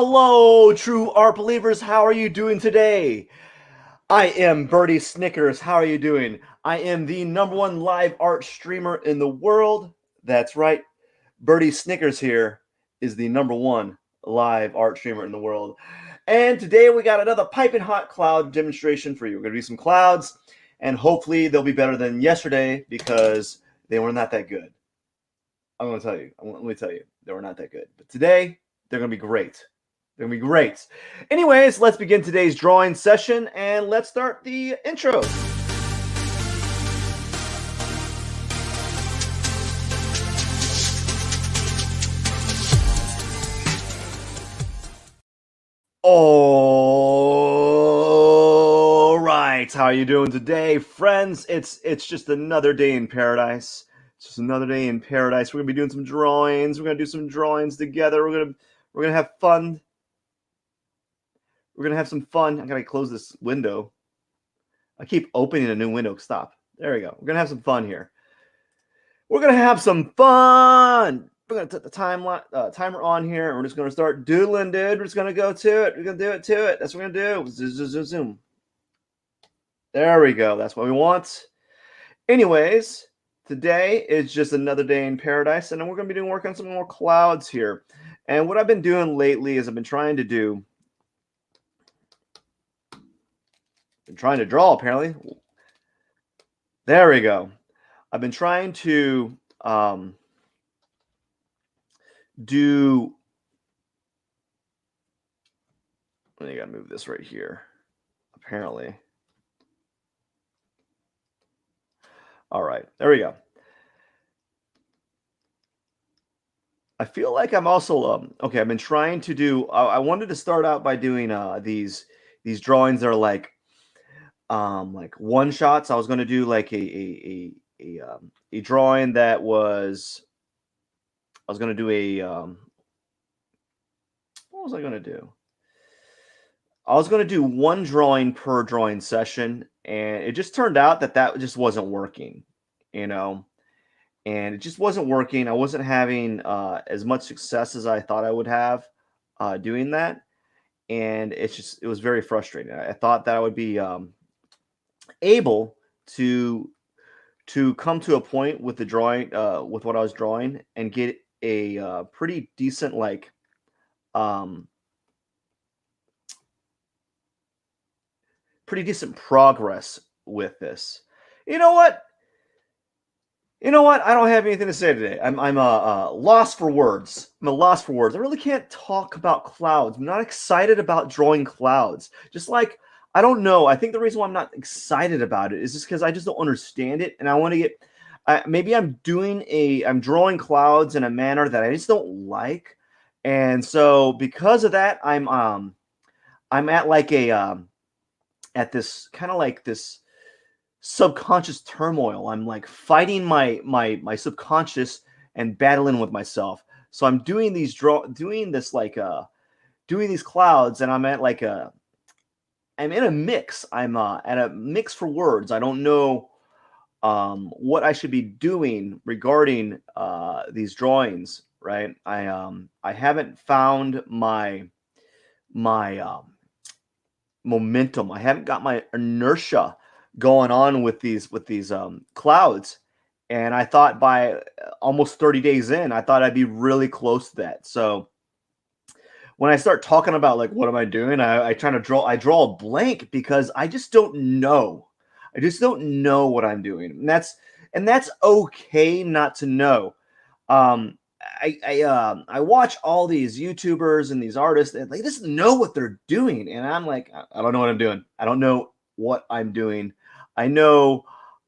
Hello, true art believers. How are you doing today? I am Birdie Snickers. How are you doing? I am the #1 live art streamer in the world. That's right. Birdie Snickers here is the #1 live art streamer in the world. And today we got another piping hot cloud demonstration for you. We're going to do some clouds, and hopefully they'll be better than yesterday because they were not that good. I'm going to tell you. Let me tell you. They were not that good. But today, they're going to be great. They're going to be great. Anyways, let's begin today's drawing session, and let's start the intro. All right, how are you doing today, friends? It's just another day in paradise. It's just another day in paradise. We're gonna be doing some drawings. We're gonna do some drawings together. We're gonna have fun. We're gonna have some fun. I gotta close this window. I keep opening a new window. Stop. There we go. We're gonna have some fun here. We're gonna have some fun. We're gonna put the timer on here, and we're just gonna start doodling, dude. We're just gonna go to it. We're gonna do it to it. That's what we're gonna do. Zoom. There we go. That's what we want. Anyways, today is just another day in paradise, and then we're gonna be doing work on some more clouds here. And what I've been doing lately is I've been trying to draw. Apparently, there we go. I've been trying to do. I gotta move this right here. Apparently. All right, there we go. I feel like I'm also okay. I've been trying to do. I wanted to start out by doing these drawings that are like one shots. I was going to do like a drawing that was. I was going to do a what was I going to do? I was going to do one drawing per drawing session, and it just turned out that just wasn't working, and it just wasn't working. I wasn't having as much success as I thought I would have doing that, and it was very frustrating. I thought that I would be able to come to a point with the drawing, with what I was drawing, and get a pretty decent um, pretty decent progress with this. You know what? I don't have anything to say today. I'm lost for words. I'm a loss for words. I really can't talk about clouds. I'm not excited about drawing clouds. Just like I don't know. I think the reason why I'm not excited about it is just because I just don't understand it, and I want to get. Maybe I'm drawing clouds in a manner that I just don't like, and so because of that, I'm at like at this kind of like this subconscious turmoil. I'm like fighting my subconscious and battling with myself. So I'm doing these doing these clouds, and I'm in a mix. I'm at a mix for words. I don't know what I should be doing regarding these drawings. Right? I haven't found my momentum. I haven't got my inertia going on with these clouds, and I thought by almost 30 days in, I thought I'd be really close to that. So when I start talking about like what am I doing, I draw a blank because I just don't know. I just don't know what I'm doing, and that's okay not to know. Um, I watch all these YouTubers and these artists, and they just know what they're doing, and I'm like, I don't know what I'm doing. I don't know what I'm doing. I know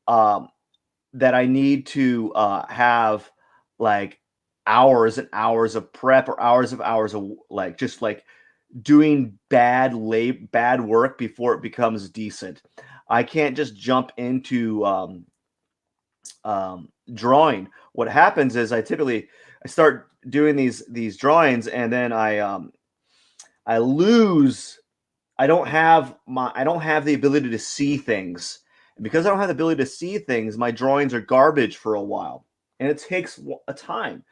that I need to have like hours and hours of prep, or hours of like just like doing bad work before it becomes decent. I can't just jump into drawing. What happens is I start doing these drawings, and then I lose. I don't have the ability to see things, and because I don't have the ability to see things, my drawings are garbage for a while, and it takes a time.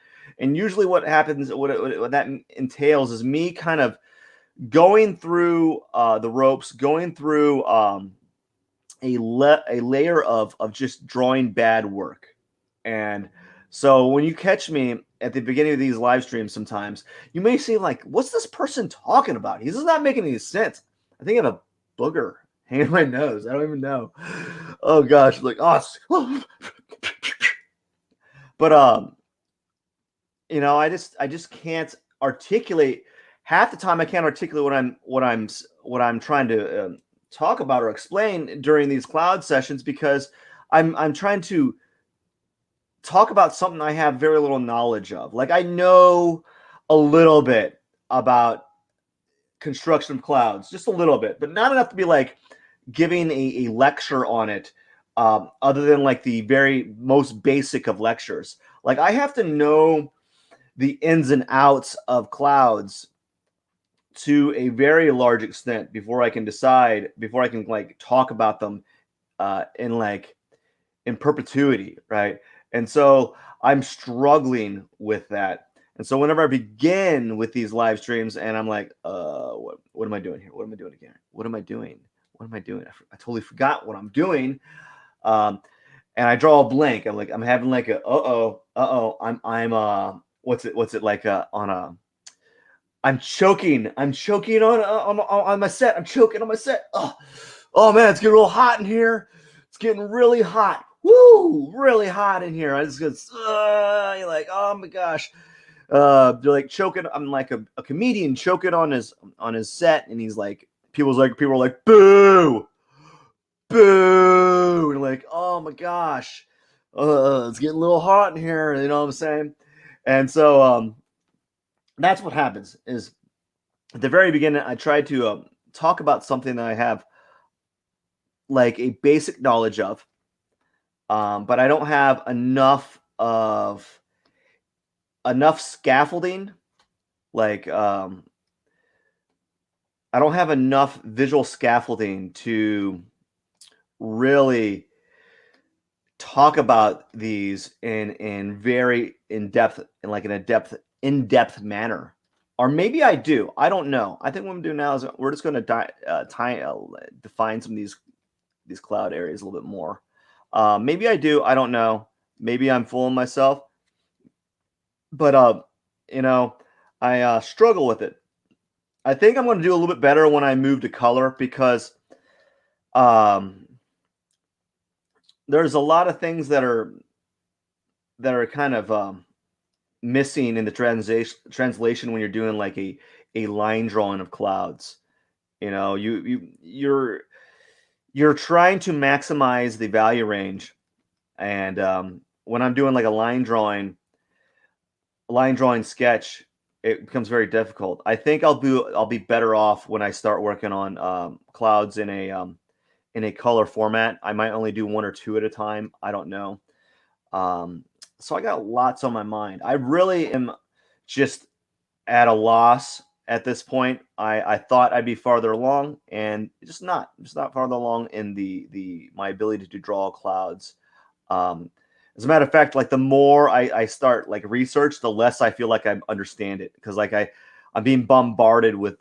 And usually, what happens, what that entails, is me kind of going through the ropes, going through a layer of just drawing bad work. And so when you catch me at the beginning of these live streams, sometimes you may see like, what's this person talking about? He's not making any sense. I think I have a booger hanging in my nose. I don't even know. Oh gosh, like oh, but I just can't articulate. Half the time I can't articulate what I'm trying to talk about or explain during these cloud sessions, because I'm trying to talk about something I have very little knowledge of. Like, I know a little bit about construction of clouds, just a little bit, but not enough to be like giving a lecture on it, other than like the very most basic of lectures. Like, I have to know the ins and outs of clouds to a very large extent before I can decide, before I can like talk about them in perpetuity, right? And so I'm struggling with that. And so whenever I begin with these live streams and I'm like, what am I doing here? What am I doing again? What am I doing? What am I doing? I totally forgot what I'm doing. And I draw a blank. I'm having like a, what's it like on a, I'm choking on my set. I'm choking on my set. Oh man, it's getting real hot in here. It's getting really hot. Woo, really hot in here. I just go, you're like, oh my gosh. They're like choking. I'm like a comedian choking on his set, and he's like, people are like, boo, boo, and like, oh my gosh, it's getting a little hot in here. You know what I'm saying? And so that's what happens. Is at the very beginning, I tried to talk about something that I have like a basic knowledge of, but I don't have enough scaffolding. Like, I don't have enough visual scaffolding to really talk about these in very in-depth, in-depth manner. Or maybe I do. I don't know. I think what I'm doing now is we're just going to define some of these cloud areas a little bit more. Maybe I do. I don't know. Maybe I'm fooling myself. But I struggle with it. I think I'm going to do a little bit better when I move to color, because there's a lot of things that are kind of missing in the translation when you're doing like a line drawing of clouds. You're trying to maximize the value range, and when I'm doing like a line drawing sketch, it becomes very difficult. I think I'll be better off when I start working on clouds in a color format. I might only do one or two at a time. I don't know. So I got lots on my mind. I really am just at a loss at this point. I thought I'd be farther along, and just not farther along in my ability to draw clouds. As a matter of fact, like the more I start like research, the less I feel like I understand it, because like I'm being bombarded with,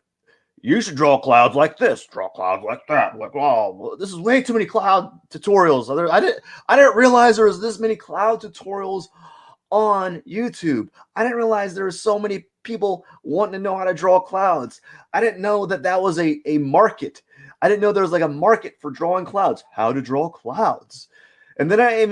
you should draw clouds like this, draw clouds like that. Like, oh, this is way too many cloud tutorials. I didn't realize there was this many cloud tutorials on YouTube. I didn't realize there were so many people wanting to know how to draw clouds. I didn't know that was a market. I didn't know there was like a market for drawing clouds, how to draw clouds. And then I didn't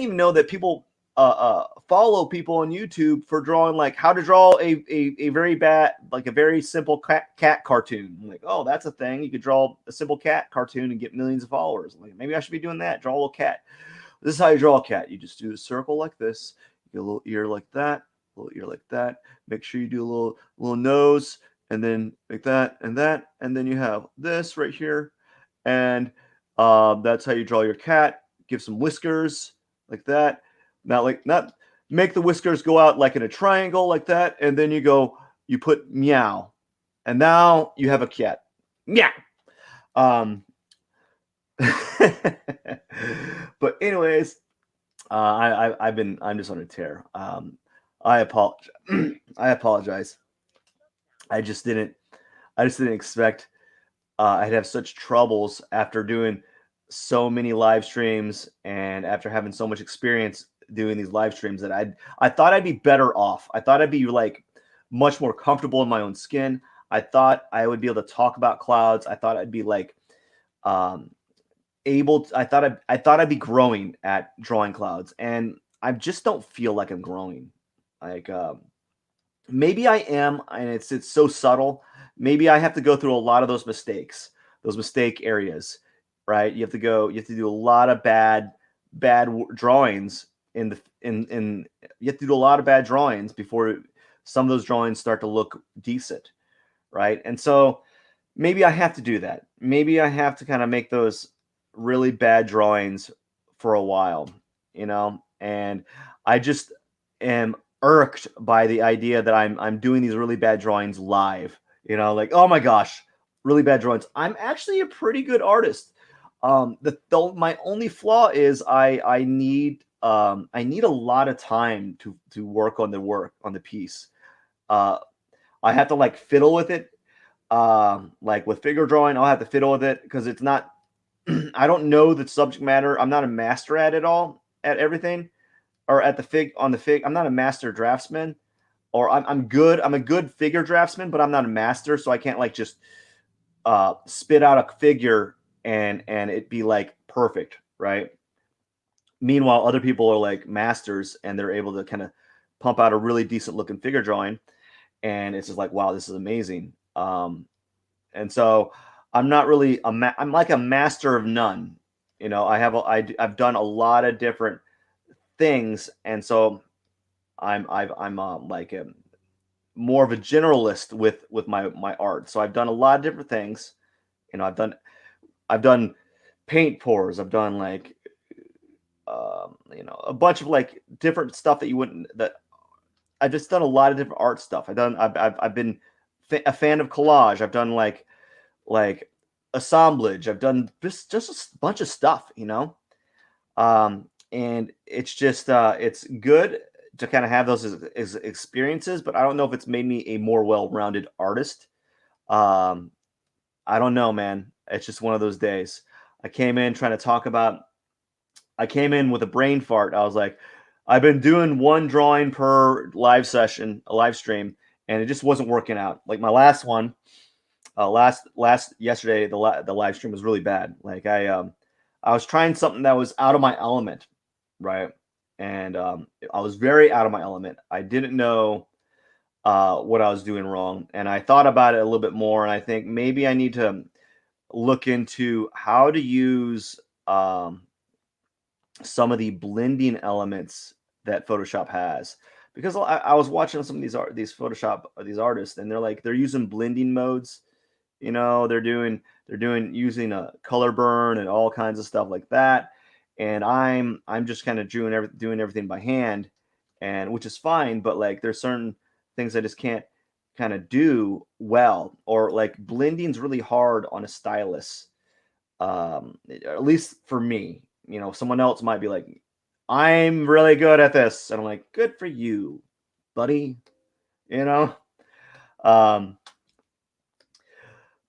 even know that people follow people on YouTube for drawing, like how to draw a very bad, like a very simple cat cartoon. I'm like, oh, that's a thing. You could draw a simple cat cartoon and get millions of followers. Like, maybe I should be doing that. Draw a little cat. This is how you draw a cat. You just do a circle like this. You get a little ear like that, a little ear like that. Make sure you do a little nose, and then like that, and then you have this right here, and that's how you draw your cat. Give some whiskers like that. Not make the whiskers go out like in a triangle like that, and then you put meow, and now you have a cat. Meow. But anyways, I'm just on a tear. I apologize. I apologize. I just didn't I just didn't expect I'd have such troubles after doing so many live streams and after having so much experience doing these live streams that I thought I'd be better off. I thought I'd be like much more comfortable in my own skin. I thought I would be able to talk about clouds. I thought I'd be like um, able. I thought I'd be growing at drawing clouds, and I just don't feel like I'm growing. Like maybe I am, and it's so subtle. Maybe I have to go through a lot of those mistake areas, right? You have to do a lot of drawings in the in you have to do a lot of bad drawings before some of those drawings start to look decent, right? And so maybe I have to do that. Maybe I have to kind of make those really bad drawings for a while, and I just am irked by the idea that I'm doing these really bad drawings live. Like, oh my gosh, really bad drawings. I'm actually a pretty good artist. My only flaw is I need a lot of time to work on the piece. Uh, I have to like fiddle with it. Like with figure drawing, I'll have to fiddle with it because it's not. I don't know the subject matter. I'm not a master at it all, at everything, or at the fig on the fig. I'm not a master draftsman, or I'm good. I'm a good figure draftsman, but I'm not a master, so I can't like just spit out a figure and it be like perfect, right? Meanwhile, other people are like masters and they're able to kind of pump out a really decent looking figure drawing, and it's just like, wow, this is amazing. And so I'm not really I'm like a master of none. I've done a lot of different things, and so I'm like more of a generalist with my art. So I've done a lot of different things. I've done paint pours. I've done like a bunch of like different stuff that you wouldn't that I've just done a lot of different art stuff. I've been a fan of collage. I've done like assemblage. I've done just a bunch of stuff. And it's just it's good to kind of have those as experiences, but I don't know if it's made me a more well-rounded artist. Um, I don't know, man. It's just one of those days. I came in trying to talk about. I came in with a brain fart. I was like, I've been doing one drawing per live session, a live stream, and it just wasn't working out. Like my last one, last yesterday, the live stream was really bad. Like I was trying something that was out of my element, right? And I was very out of my element. I didn't know what I was doing wrong, and I thought about it a little bit more. And I think maybe I need to look into how to use some of the blending elements that Photoshop has. Because I was watching some of these artists, and they're using blending modes. They're doing using a color burn and all kinds of stuff like that. And I'm just kind of doing everything by hand, and which is fine. But like there's certain things I just can't kind of do well, or like blending's really hard on a stylus. At least for me. Someone else might be like, I'm really good at this, and I'm like, good for you, buddy. You know. Um,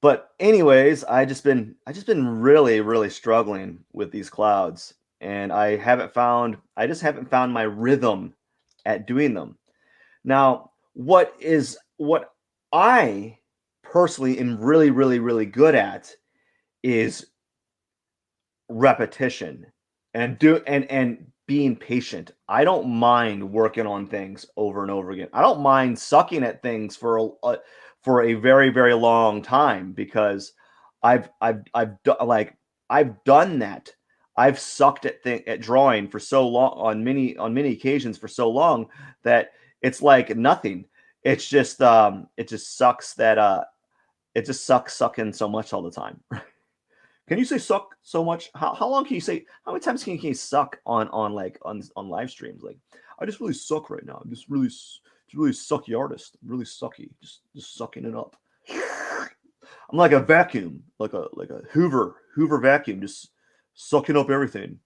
but anyways, I just been really really struggling with these clouds, and I just haven't found my rhythm at doing them. Now, what I personally am really really really good at is repetition and being patient. I don't mind working on things over and over again. I don't mind sucking at things for a very very long time because like I've done that. I've sucked at drawing for so long on many occasions for so long that it's like nothing. It just sucks that it just sucks sucking so much all the time. Can you say suck so much? How long can you say? How many times can you suck on live streams? Like, I just really suck right now. I'm just really sucky artist. Really sucky. Just sucking it up. I'm like a vacuum, like a Hoover vacuum, just sucking up everything.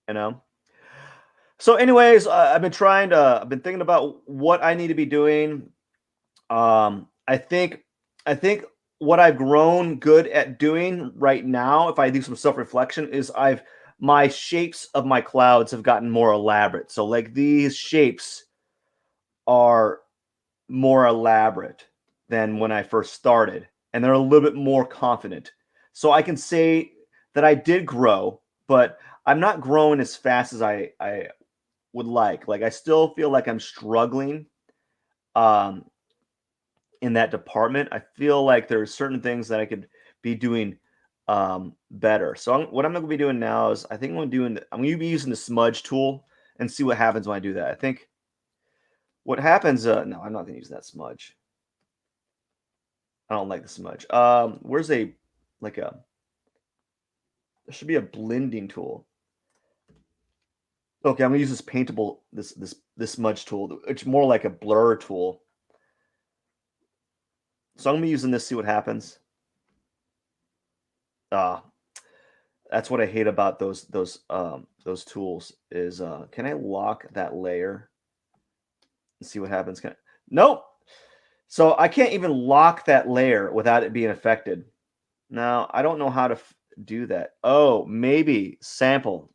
You know. So, anyways, I've been thinking about what I need to be doing I think what I've grown good at doing right now, if I do some self-reflection, is my shapes of my clouds have gotten more elaborate. So like these shapes are more elaborate than when I first started, and they're a little bit more confident. So I can say that I did grow, but I'm not growing as fast as I would like. Like I still feel like I'm struggling um, in that department. I feel like there's certain things that I could be doing better. So what I'm going to be doing now is I think I'm going to be using the smudge tool and see what happens when I do that. I think what happens. No, I'm not going to use that smudge. I don't like the smudge. Where's a like a there should be a blending tool. Okay, I'm gonna use this paintable this smudge tool. It's more like a blur tool. So I'm gonna be using this. See what happens. Ah, that's what I hate about those tools is can I lock that layer and see what happens? Nope. So I can't even lock that layer without it being affected. Now I don't know how to do that. Oh, maybe sample.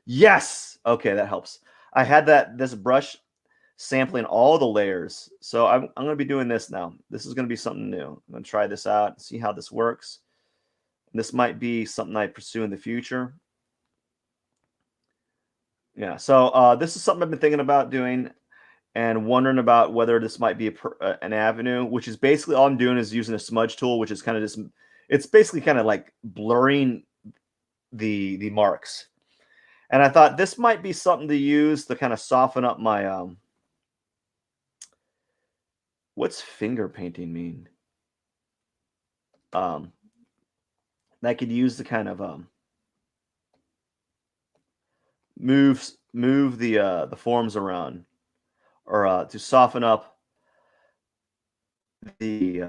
Yes. Okay, that helps. I had this brush sampling all the layers. So I'm going to be doing this now. This is going to be something new. I'm going to try this out, see how this works. This might be something I pursue in the future. Yeah. So this is something I've been thinking about doing and wondering about whether this might be an avenue, which is basically all I'm doing is using a smudge tool, which is kind of just it's basically kind of like blurring the marks. And I thought this might be something to use to kind of soften up my what's finger painting mean? Um, that I could use to kind of move the forms around or to soften up the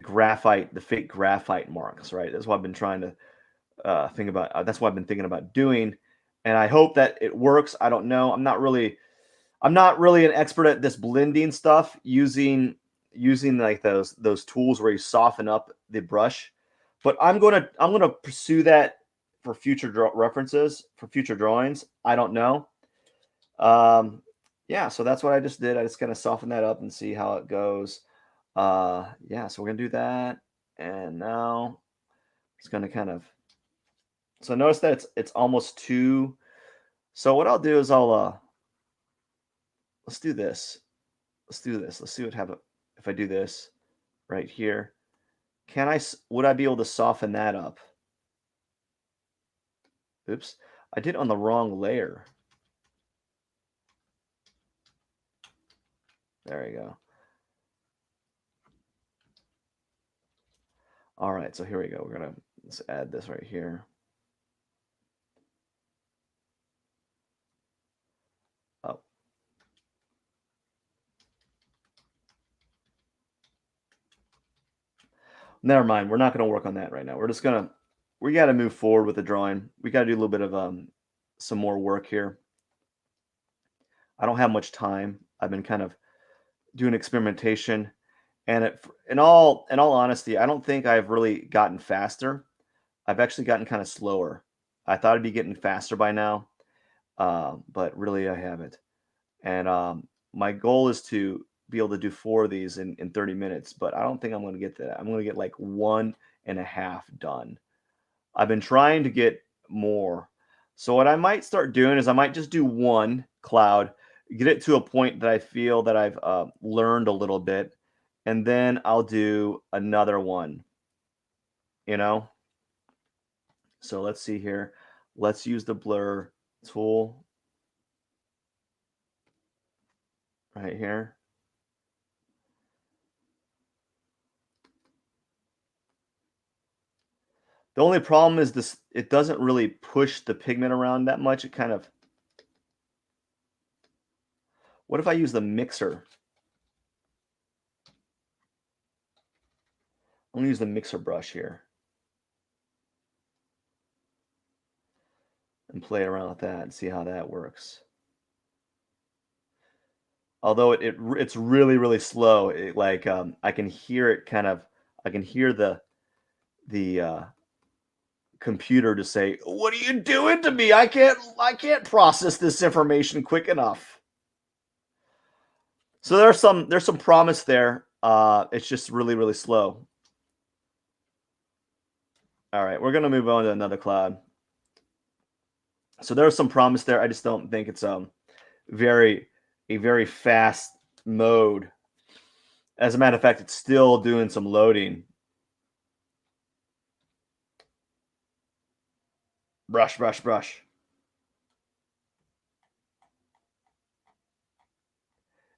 graphite, the fake graphite marks. Right, that's what I've been trying to think about. That's what I've been thinking about doing, and I hope that it works. I don't know. I'm not really an expert at this blending stuff using like those tools where you soften up the brush. But I'm gonna pursue that for future references for future drawings. I don't know. Um, yeah, so that's what I just did. I just kind of soften that up and see how it goes. Yeah, so we're gonna do that, and now it's gonna kind of. So notice that it's almost two. So what I'll do is let's do this. Let's do this. Let's see what happens if I do this right here. Would I be able to soften that up? Oops, I did it on the wrong layer. There you go. All right, so here we go. Let's add this right here. Oh, never mind. We're not going to work on that right now. We got to move forward with the drawing. We got to do a little bit of some more work here. I don't have much time. I've been kind of doing experimentation, and in all honesty, I don't think I've really gotten faster. I've actually gotten kind of slower. I thought I'd be getting faster by now, but really I haven't. And my goal is to be able to do four of these in 30 minutes, but I don't think I'm going to get that. I'm going to get like one and a half done. I've been trying to get more. So what I might start doing is I might just do one cloud, get it to a point that I feel that I've learned a little bit, and then I'll do another one, you know? So let's see here. Let's use the blur tool right here. The only problem is this, it doesn't really push the pigment around that much. It kind of, what if I use the mixer? I'm gonna use the mixer brush here and play around with that and see how that works. Although it's really, really slow. I can hear it kind of I can hear the computer to say, "What are you doing to me? I can't process this information quick enough." So there's some promise there. It's just really, really slow. All right, we're gonna move on to another cloud. So there's some promise there. I just don't think it's very a very fast mode. As a matter of fact, it's still doing some loading. Brush, brush, brush.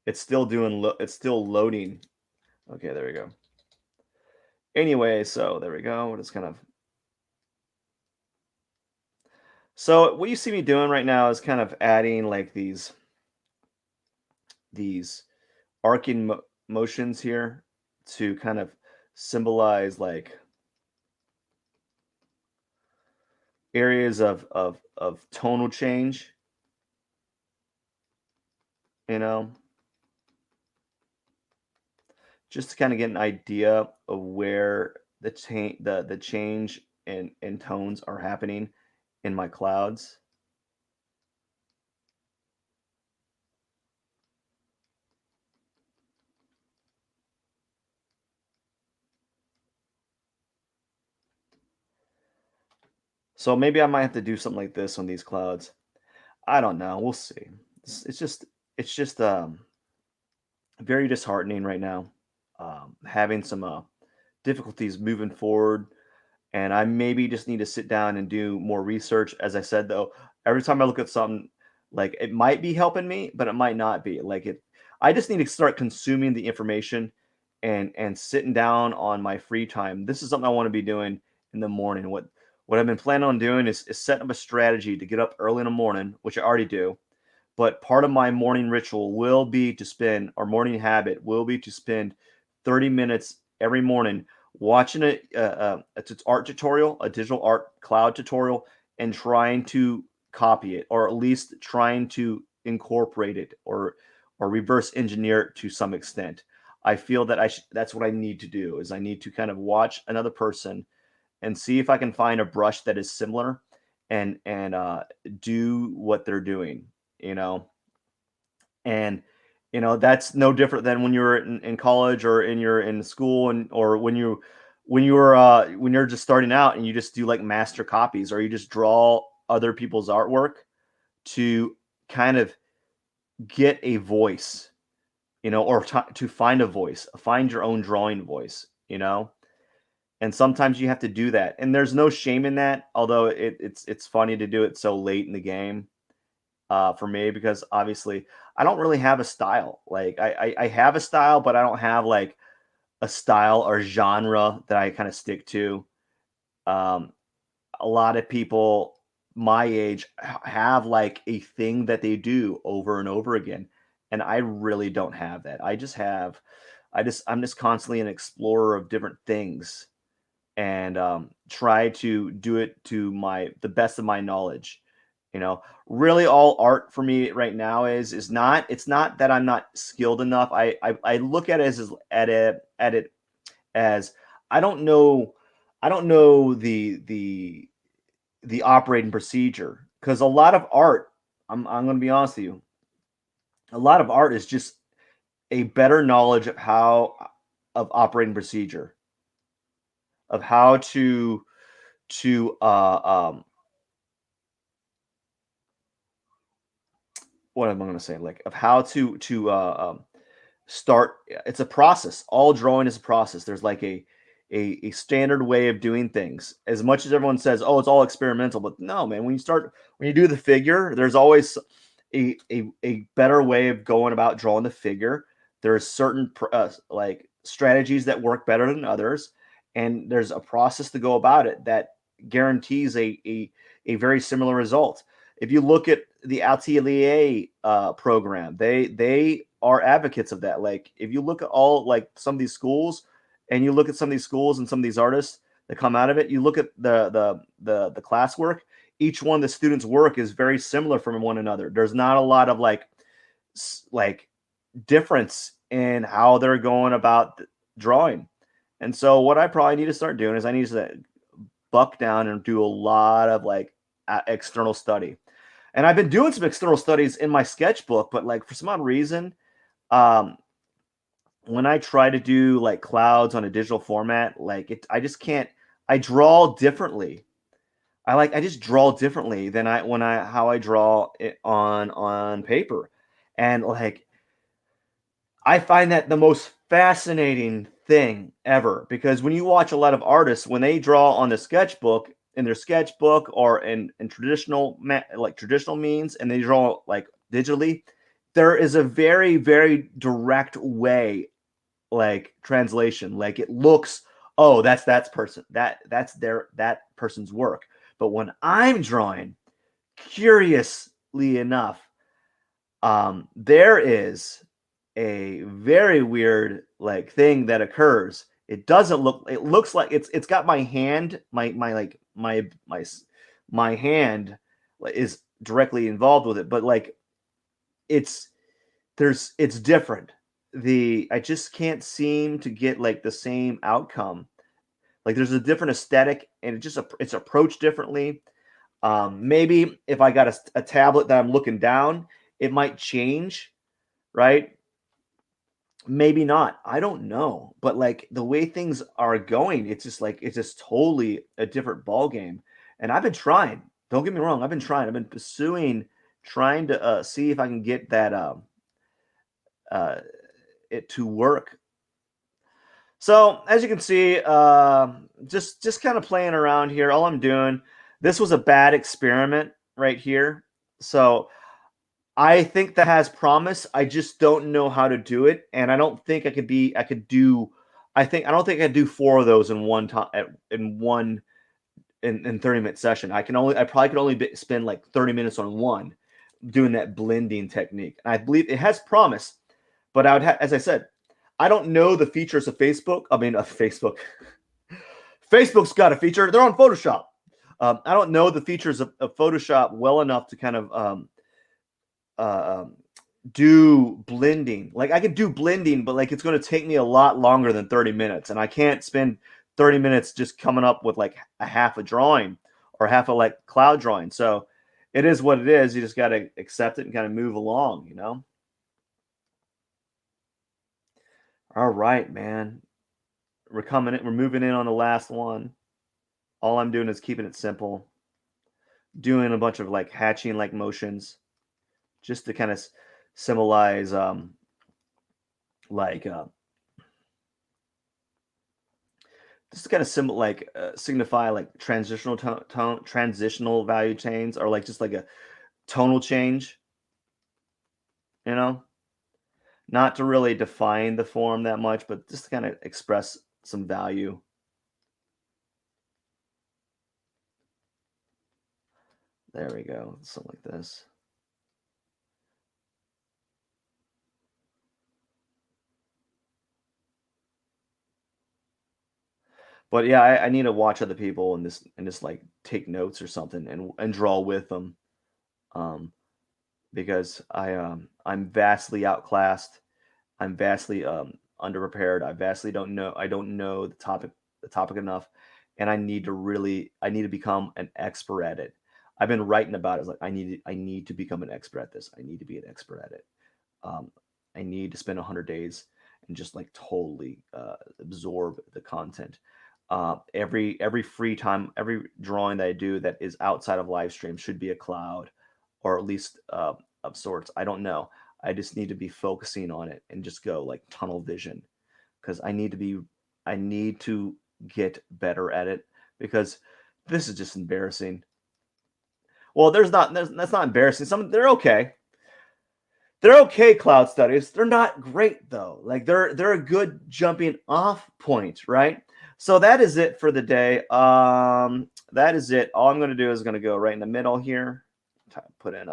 It's still loading. Okay, there we go. Anyway, so there we go. We're just kind of so what you see me doing right now is kind of adding like these arcing motions here to kind of symbolize like areas of tonal change, you know, just to kind of get an idea of where the change in tones are happening in my clouds. So maybe I might have to do something like this on these clouds. I don't know. We'll see. It's just very disheartening right now. Having some difficulties moving forward, and I maybe just need to sit down and do more research. As I said, though, every time I look at something, like it might be helping me, but it might not be. I just need to start consuming the information and sitting down on my free time. This is something I want to be doing in the morning. What I've been planning on doing is setting up a strategy to get up early in the morning, which I already do, but part of my morning ritual will be to spend, our morning habit will be to spend 30 minutes every morning watching a art tutorial, a digital art cloud tutorial, and trying to copy it, or at least trying to incorporate it, or reverse engineer it to some extent. I feel that that's what I need to do is I need to kind of watch another person and see if I can find a brush that is similar and do what they're doing, you know. And that's no different than when you were in college or in school, and or when you're just starting out and you just do like master copies, or you just draw other people's artwork to kind of get a voice, or to find a voice, find your own drawing voice, and sometimes you have to do that, and there's no shame in that, although it's funny to do it so late in the game, for me, because obviously I don't really have a style. Like I have a style, but I don't have like a style or genre that I kind of stick to. Um, a lot of people my age have like a thing that they do over and over again, and I really don't have that. I'm just constantly an explorer of different things, and try to do it to my the best of my knowledge. Really, all art for me right now is not it's not that I'm not skilled enough. I look at it as I don't know the operating procedure, because a lot of art, I'm going to be honest with you, a lot of art is just a better knowledge of operating procedure, of how to what am I going to say? Like, of how to start. It's a process. All drawing is a process. There's like a standard way of doing things. As much as everyone says, "Oh, it's all experimental," but no, man. When you do the figure, there's always a better way of going about drawing the figure. There's certain like strategies that work better than others, and there's a process to go about it that guarantees a very similar result. If you look at the Atelier program, they are advocates of that. Like, if you look at all like some of these schools, and you look at some of these schools and some of these artists that come out of it, you look at the classwork. Each one of the students' work is very similar from one another. There's not a lot of like difference in how they're going about drawing. And so what I probably need to start doing is I need to buck down and do a lot of like external study. And I've been doing some external studies in my sketchbook, but like for some odd reason, um, when I try to do like clouds on a digital format, like I just can't. I draw differently. I just draw differently than how I draw it on paper, and like I find that the most fascinating thing ever because when you watch a lot of artists when they draw on the sketchbook in their sketchbook or in traditional means and they draw like digitally, there is a very direct way like translation. Like it looks, oh, that's that person's work. But when I'm drawing, curiously enough, there is a very weird like thing that occurs. It doesn't look. It looks like it's got my hand, my hand is directly involved with it, but like it's it's different. I just can't seem to get like the same outcome. Like there's a different aesthetic, and it's approached differently. Maybe if I got a tablet that I'm looking down, it might change, right? Maybe not. I don't know. But like the way things are going, it's just totally a different ball game. And I've been trying. Don't get me wrong. I've been trying. I've been pursuing, trying to see if I can get that uh, it to work. So as you can see, just kind of playing around here. All I'm doing. This was a bad experiment right here. So I think that has promise. I just don't know how to do it, and I don't think I could do. I don't think I could do four of those in one time in one in 30-minute session. I probably could only spend like 30 minutes on one doing that blending technique. And I believe it has promise, but as I said, I don't know the features of Facebook. I mean, Facebook. Facebook's got a feature. They're on Photoshop. I don't know the features of Photoshop well enough to kind of do blending. Like I could do blending, but like it's going to take me a lot longer than 30 minutes, and I can't spend 30 minutes just coming up with like a half a drawing or half a like cloud drawing. So it is what it is. You just got to accept it and kind of move along, you know? All right, man. We're moving in on the last one. All I'm doing is keeping it simple, doing a bunch of like hatching like motions just to kind of symbolize like just to kind of signify like transitional value chains or like just like a tonal change, you know, not to really define the form that much, but just to kind of express some value. There we go, something like this. But yeah, I need to watch other people and just like take notes or something and draw with them, um, because I'm vastly outclassed. I'm vastly underprepared. I don't know the topic enough, and I need to become an expert at it. I've been writing about it. It's like I need to become an expert at this. I need to be an expert at it. Um, I need to spend 100 days and just like totally absorb the content. Every free time, every drawing that I do that is outside of live stream should be a cloud, or at least of sorts. I don't know. I just need to be focusing on it and just go like tunnel vision because I need to get better at it because this is just embarrassing. Well, that's not embarrassing. They're okay. They're okay cloud studies. They're not great though. Like they're a good jumping off point, right? So that is it for the day. That is it. All I'm going to do is going to go right in the middle here. Put in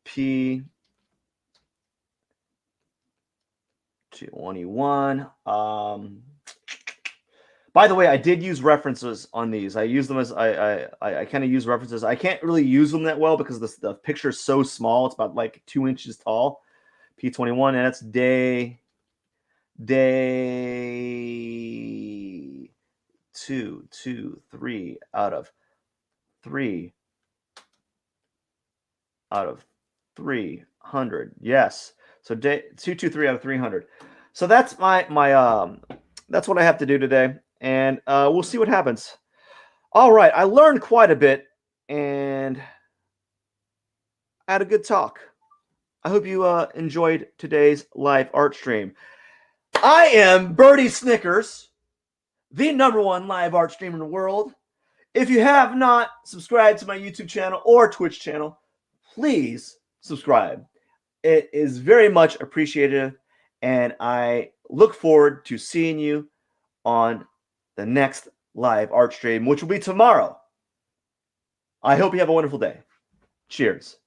P 21. By the way, I did use references on these. I use them as I kind of use references. I can't really use them that well because the picture is so small. It's about like 2 inches tall. P21, and that's day 3 out of 300. Yes. So day 223 out of 300. So that's that's what I have to do today, and we'll see what happens. All right, I learned quite a bit, and I had a good talk. I hope you enjoyed today's live art stream. I am Birdie Snickers, the #1 live art streamer in the world. If you have not subscribed to my YouTube channel or Twitch channel, please subscribe. It is very much appreciated, and I look forward to seeing you on the next live art stream, which will be tomorrow. I hope you have a wonderful day. Cheers.